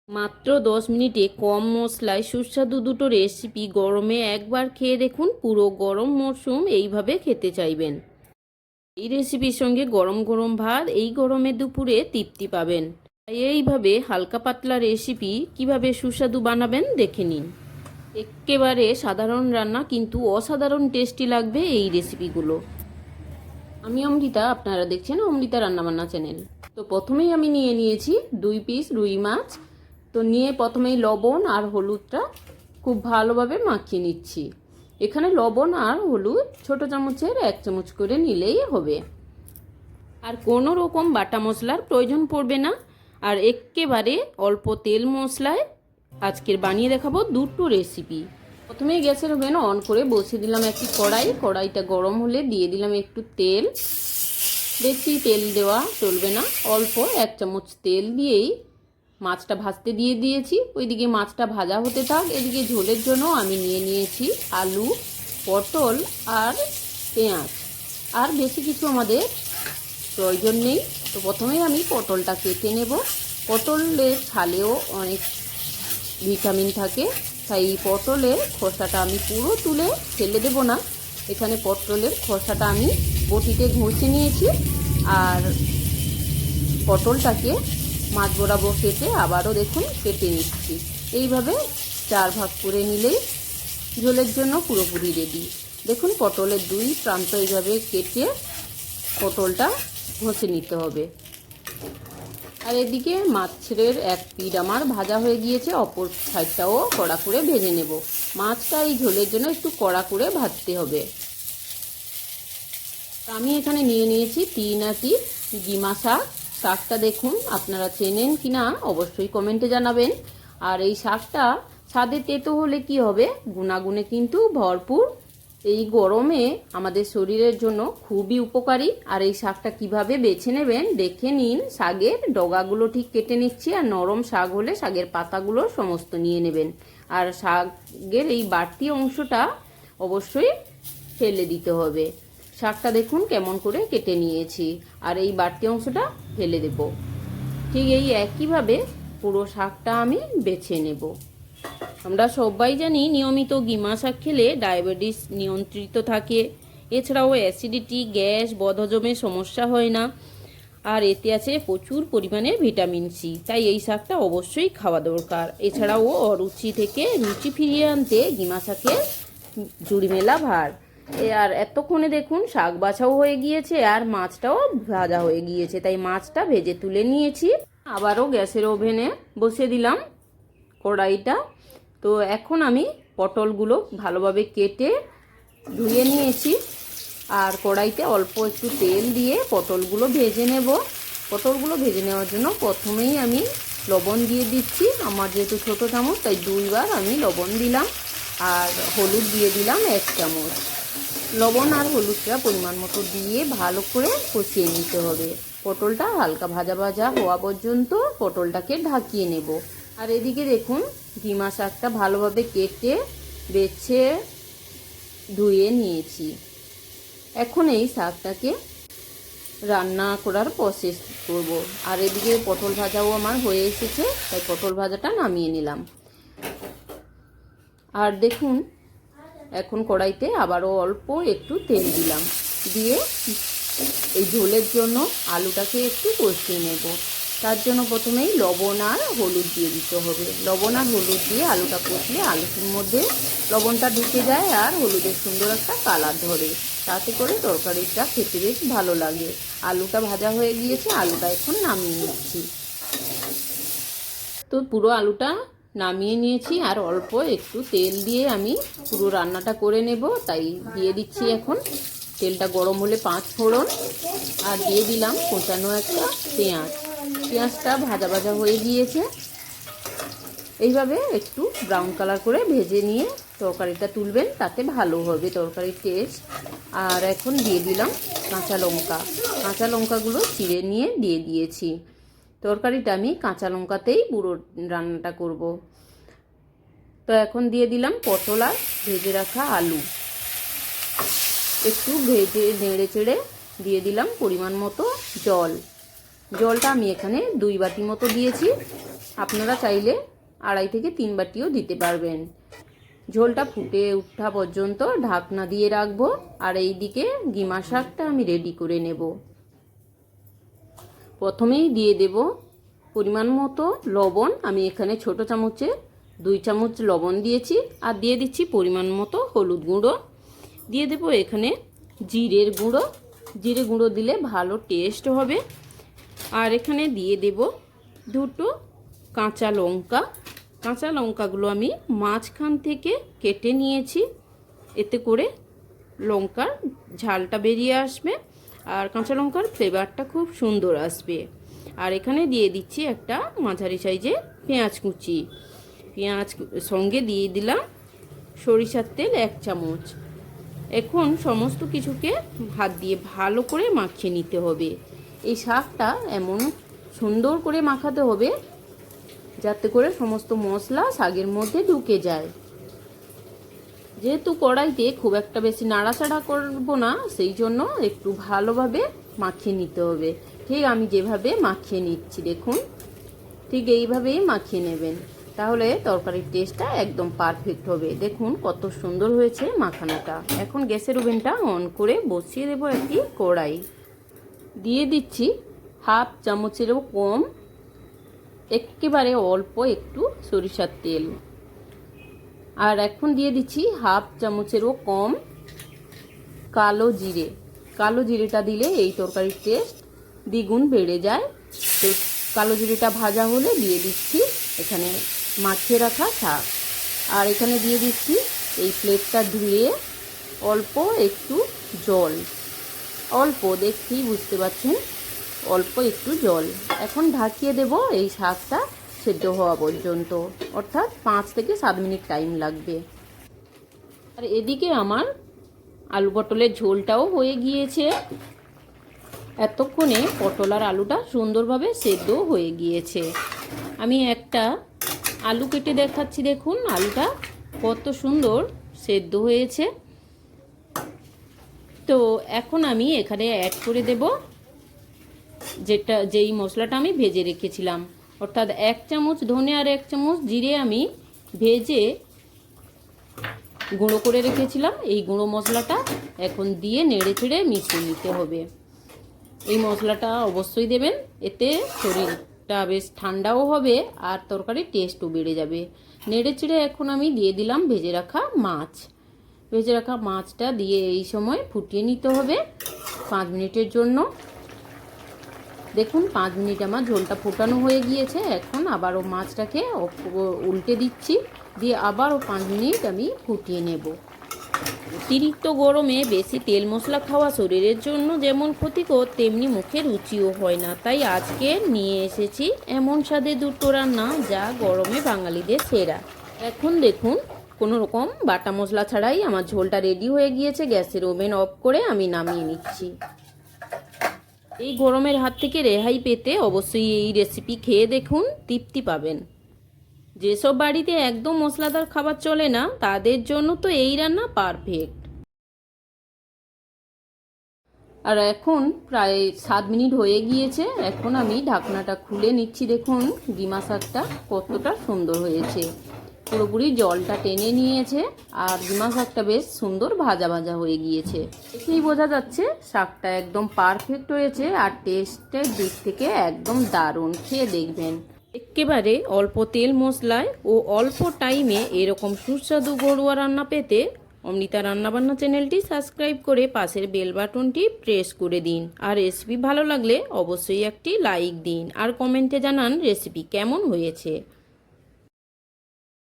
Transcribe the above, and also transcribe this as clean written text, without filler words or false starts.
মাত্র 10 মিনিটে কম মশলায় সুস্বাদু দুটো রেসিপি গরমে একবার খেয়ে দেখুন, পুরো গরম মরশুম এইভাবে খেতে চাইবেন। এই রেসিপির সঙ্গে গরম গরম ভাত এই গরমে দুপুরে তৃপ্তি পাবেন। তাই এইভাবে হালকা পাতলা রেসিপি কিভাবে সুস্বাদু বানাবেন দেখে নিন। একেবারে সাধারণ রান্না, কিন্তু অসাধারণ টেস্টি লাগবে এই রেসিপিগুলো। আমি অমৃতা, আপনারা দেখছেন অমৃতা রান্নাবান্না চ্যানেল। তো প্রথমেই আমি নিয়ে নিয়েছি 2 পিস রুই মাছ। তো নিয়ে প্রথমেই লবণ আর হলুদটা খুব ভালোভাবে মাখিয়ে নিচ্ছি। এখানে লবণ আর হলুদ ছোট চামচের 1 চামচ করে নিলেই হবে, আর কোনো রকম বাটা মশলার প্রয়োজন পড়বে না। আর একেবারে অল্প তেল মশলায় আজকের বানিয়ে দেখাবো দুটো রেসিপি। প্রথমেই গ্যাসের ওভেন অন করে বসিয়ে দিলাম একটি কড়াই। কড়াইটা গরম হলে দিয়ে দিলাম একটু তেল। বেশি তেল দেওয়া চলবে না, অল্প 1 চামচ তেল দিয়েই মাছটা ভাজতে দিয়ে দিয়েছি। ওইদিকে মাছটা ভাজা হতে থাক, এদিকে ঝোলের জন্য আমি নিয়ে নিয়েছি আলু, পটল আর পেঁয়াজ। আর বেশি কিছু আমাদের প্রয়োজন নেই। তো প্রথমেই আমি পটলটা কেটে নেব। পটলের ছালেও অনেক ভিটামিন থাকে, তাই পটলের খোসাটা আমি পুরো তুলে ফেলে দেব না। এখানে পটলের খোসাটা আমি বটিতে ঘষে নিয়েছি, আর পটলটাকে মাছ বরাবর কেটে আবারও দেখুন কেটে নিচ্ছি। এইভাবে 4 ভাগ করে নিলেই ঝোলের জন্য পুরোপুরি রেডি। দেখুন পটলের 2 প্রান্ত এইভাবে কেটে পটলটা ঘষে নিতে হবে। আর এদিকে মাছের এক পিঠ আমার ভাজা হয়ে গিয়েছে, অপর সাইডটাও কড়া করে ভেজে নেব। মাছটা এই ঝোলের জন্য একটু কড়া করে ভাজতে হবে। আমি এখানে নিয়ে নিয়েছি 3 আটি গিমা শাক। শাকটা দেখুন আপনারা চেনেন কিনা অবশ্যই কমেন্টে জানাবেন। আর এই শাকটা স্বাদে তেতো হলে কি হবে, গুণাগুণে কিন্তু ভরপুর। এই গরমে আমাদের শরীরের জন্য খুবই উপকারী। আর এই শাকটা কিভাবে বেছে নেবেন দেখে নিন। শাকের ডগাগুলো ঠিক কেটে নিচ্ছি, আর নরম শাক হলে শাকের পাতাগুলো সমস্ত নিয়ে নেবেন। আর শাকের এই বাড়তি অংশটা অবশ্যই ফেলে দিতে হবে। শাকটা দেখুন কেমন করে কেটে নিয়েছি, আর এই বাড়তি অংশটা ফেলে দেব। ঠিক এই একইভাবে পুরো শাকটা আমি বেছে নেব। আমরা সবাই জানি নিয়মিত গিমা শাক খেলে ডায়াবেটিস নিয়ন্ত্রিত থাকে। এছাড়াও অ্যাসিডিটি, গ্যাস, বদহজমের সমস্যা হয় না। আর এতে আছে প্রচুর পরিমাণে ভিটামিন সি, তাই এই শাকটা অবশ্যই খাওয়া দরকার। এছাড়াও অরুচি থেকে রুচি ফিরিয়ে আনতে গিমা শাকের জুড়ি মেলা ভার। আর এতক্ষণে দেখুন শাক বাছাও হয়ে গিয়েছে, আর মাছটাও ভাজা হয়ে গিয়েছে, তাই মাছটা ভেজে তুলে নিয়েছি। আবারও গ্যাসের ওভেনে বসিয়ে দিলাম কড়াইটা। তো এখন আমি পটলগুলো ভালোভাবে কেটে ধুয়ে নিয়েছি, আর কড়াইতে অল্প একটু তেল দিয়ে পটলগুলো ভেজে নেব। পটলগুলো ভেজে নেওয়ার জন্য প্রথমেই আমি লবণ দিয়ে দিচ্ছি। আমার যেহেতু ছোটো চামচ তাই 2 বার আমি লবণ দিলাম, আর হলুদ দিয়ে দিলাম 1 চামচ। লবণ আর হলুদটা পরিমাণ মতো দিয়ে ভালো করে কষিয়ে নিতে হবে। পটলটা হালকা ভাজা ভাজা হওয়া পর্যন্ত পটলটাকে ঢাকিয়ে নেব। আর এদিকে দেখুন গিমা শাকটা ভালোভাবে কেটে বেছে ধুয়ে নিয়েছি। এখন এই শাকটাকে রান্না করার প্রসেস করব। আর এদিকে পটল ভাজাও আমার হয়ে এসেছে, তাই পটল ভাজাটা নামিয়ে নিলাম। আর দেখুন এখন কড়াইতে আবারও অল্প একটু তেল দিলাম, দিয়ে এই ঝোলের জন্য আলুটাকে একটু কষিয়ে নেব। তার জন্য প্রথমেই লবণ আর হলুদ দিয়ে দিতে হবে। লবণ আর হলুদ দিয়ে আলুটা কষলে আলুর মধ্যে লবণটা ঢুকে যায়, আর হলুদের সুন্দর একটা কালার ধরে, তাতে করে তরকারিটা খেতে বেশ ভালো লাগে। আলুটা ভাজা হয়ে গিয়েছে, আলুটা এখন নামিয়ে নিচ্ছি। তো পুরো আলুটা নামিয়ে নিয়েছি, আর অল্প একটু তেল দিয়ে আমি পুরো রান্নাটা করে নেব, তাই দিয়ে দিচ্ছি। এখন তেলটা গরম হলে 5 ফোড়ন, আর দিয়ে দিলাম কোচানো একটা পেঁয়াজ। পেঁয়াজটা ভাজা ভাজা হয়ে গিয়েছে, এইভাবে একটু ব্রাউন কালার করে ভেজে নিয়ে তরকারিটা তুলবেন, তাতে ভালো হবে তরকারির টেস্ট। আর এখন দিয়ে দিলাম কাঁচা লঙ্কা। কাঁচা লঙ্কাগুলো চিড়ে নিয়ে দিয়ে দিয়েছি। তরকারিটা আমি কাঁচা লঙ্কাতেই পুরো রান্নাটা করব। তো এখন দিয়ে দিলাম পটল আর ভেজে রাখা আলু। একটু ভেজে নেড়ে চেড়ে দিয়ে দিলাম পরিমাণ মতো জল। জলটা আমি এখানে 2 বাটি মতো দিয়েছি। আপনারা চাইলে 2.5 থেকে 3 বাটিও দিতে পারবেন। ঝোলটা ফুটে ওঠা পর্যন্ত ঢাকনা দিয়ে রাখবো। আর এইদিকে গিমা শাকটা আমি রেডি করে নেব। প্রথমেই দিয়ে দেব পরিমাণ মতো লবণ। আমি এখানে ছোট চামচে 2 চামচ লবণ দিয়েছি। আর দিয়ে দিচ্ছি পরিমাণ মতো হলুদ গুঁড়ো। দিয়ে দেব এখানে জিরের গুঁড়ো। জিরে গুঁড়ো দিলে ভালো টেস্ট হবে। আর এখানে দিয়ে দেব 2টো কাঁচা লঙ্কা। কাঁচা লঙ্কাগুলো আমি মাঝখান থেকে কেটে নিয়েছি, এতে করে লঙ্কার ঝালটা বেরিয়ে আসবে আর কাঁচা লঙ্কার ফ্লেভারটা খুব সুন্দর আসবে। আর এখানে দিয়ে দিচ্ছি একটা মাঝারি সাইজে পেঁয়াজ কুচি। পেঁয়াজ সঙ্গে দিয়ে দিলাম সরিষার তেল 1 চামচ। এখন সমস্ত কিছুকে হাত দিয়ে ভালো করে মাখিয়ে নিতে হবে। এই শাকটা এমন সুন্দর করে মাখাতে হবে যাতে করে সমস্ত মশলা শাকের মধ্যে ঢুকে যায়। যেহেতু কড়াইতে খুব একটা বেশি নাড়াচাড়া করব না, সেই জন্য একটু ভালোভাবে মাখিয়ে নিতে হবে। ঠিক আমি যেভাবে মাখিয়ে নিচ্ছি দেখুন, ঠিক এইভাবেই মাখিয়ে নেবেন, তাহলে তরকারির টেস্টটা একদম পারফেক্ট হবে। দেখুন কত সুন্দর হয়েছে মাখানোটা। এখন গ্যাসের ওভেনটা অন করে বসিয়ে দেবো একটি কড়াই। দিয়ে দিচ্ছি 1/2 চামচেরও কম, একেবারে অল্প একটু সরিষার তেল। আর এখন দিয়ে দিচ্ছি 1/2 চামচেরও কম কালো জিরে। কালো জিরেটা দিলে এই তরকারির টেস্ট দ্বিগুণ বেড়ে যায়। তো কালো জিরেটা ভাজা হলে দিয়ে দিচ্ছি এখানে মাখিয়ে রাখা শাক। আর এখানে দিয়ে দিচ্ছি এই প্লেটটা ধুয়ে অল্প একটু জল, অল্প দেখতেই বুঝতে পারছেন, অল্প একটু জল। এখন ঢাকিয়ে দেব এই শাকটা সেদ্ধ হওয়া পর্যন্ত, অর্থাৎ 5 থেকে 7 মিনিট টাইম লাগবে। আর এদিকে আমার আলু পটলের ঝোলটাও হয়ে গিয়েছে। এতক্ষণে পটল আর আলুটা সুন্দরভাবে সেদ্ধ হয়ে গিয়েছে। আমি একটা আলু কেটে দেখাচ্ছি, দেখুন আলুটা কত সুন্দর সেদ্ধ হয়েছে। তো এখন আমি এখানে অ্যাড করে দেব যেই মশলাটা আমি ভেজে রেখেছিলাম, অর্থাৎ 1 চামচ ধনে আর 1 চামচ জিরে আমি ভেজে গুঁড়ো করে রেখেছিলাম। এই গুঁড়ো মশলাটা এখন দিয়ে নেড়ে চেড়ে মিশিয়ে নিতে হবে। এই মশলাটা অবশ্যই দেবেন, এতে শরীরটা বেশ ঠান্ডাও হবে আর তরকারির টেস্টও বেড়ে যাবে। নেড়ে চেড়ে এখন আমি দিয়ে দিলাম ভেজে রাখা মাছ। ভেজে রাখা মাছটা দিয়ে এই সময় ফুটিয়ে নিতে হবে 5 মিনিটের জন্য। দেখুন 5 মিনিট আমার ঝোলটা ফোটানো হয়ে গিয়েছে। এখন আবারও মাছটাকে উল্টে দিচ্ছি, দিয়ে আবারও 5 মিনিট আমি ফুটিয়ে নেব। অতিরিক্ত গরমে বেশি তেল মশলা খাওয়া শরীরের জন্য যেমন ক্ষতিকর, তেমনি মুখে রুচিও হয় না। তাই আজকে নিয়ে এসেছি এমন স্বাদের 2টো রান্না যা গরমে বাঙালিদের সেরা। এখন দেখুন কোনো রকম বাটা মশলা ছাড়াই আমার ঝোলটা রেডি হয়ে গিয়েছে। গ্যাসের ওভেন অফ করে আমি নামিয়ে নিচ্ছি। এই গরমের হাত থেকে রেহাই পেতে অবশ্যই এই রেসিপি খেয়ে দেখুন, তৃপ্তি পাবেন। যেসব বাড়িতে একদম মশলাদার খাবার চলে না, তাদের জন্য তো এই রান্না পারফেক্ট। আর এখন প্রায় 7 মিনিট হয়ে গিয়েছে। এখন আমি ঢাকনাটা খুলে নিচ্ছি। দেখুন গিমা শাকটা কতটা সুন্দর হয়েছে, পুরোপুরি জলটা টেনে নিয়েছে আর গিমা শাকটা বেশ সুন্দর ভাজা ভাজা হয়ে গিয়েছে। দেখেই বোঝা যাচ্ছে শাকটা একদম পারফেক্ট হয়েছে আর টেস্টের দিক থেকে একদম দারুণ। খেয়ে দেখবেন। একেবারে অল্প তেল মশলায় ও অল্প টাইমে এরকম সুস্বাদু ঘরোয়া রান্না পেতে অমৃতা রান্নাবান্না চ্যানেলটি সাবস্ক্রাইব করে পাশের বেল বাটনটি প্রেস করে দিন। আর রেসিপি ভালো লাগলে অবশ্যই একটি লাইক দিন আর কমেন্টে জানান রেসিপি কেমন হয়েছে।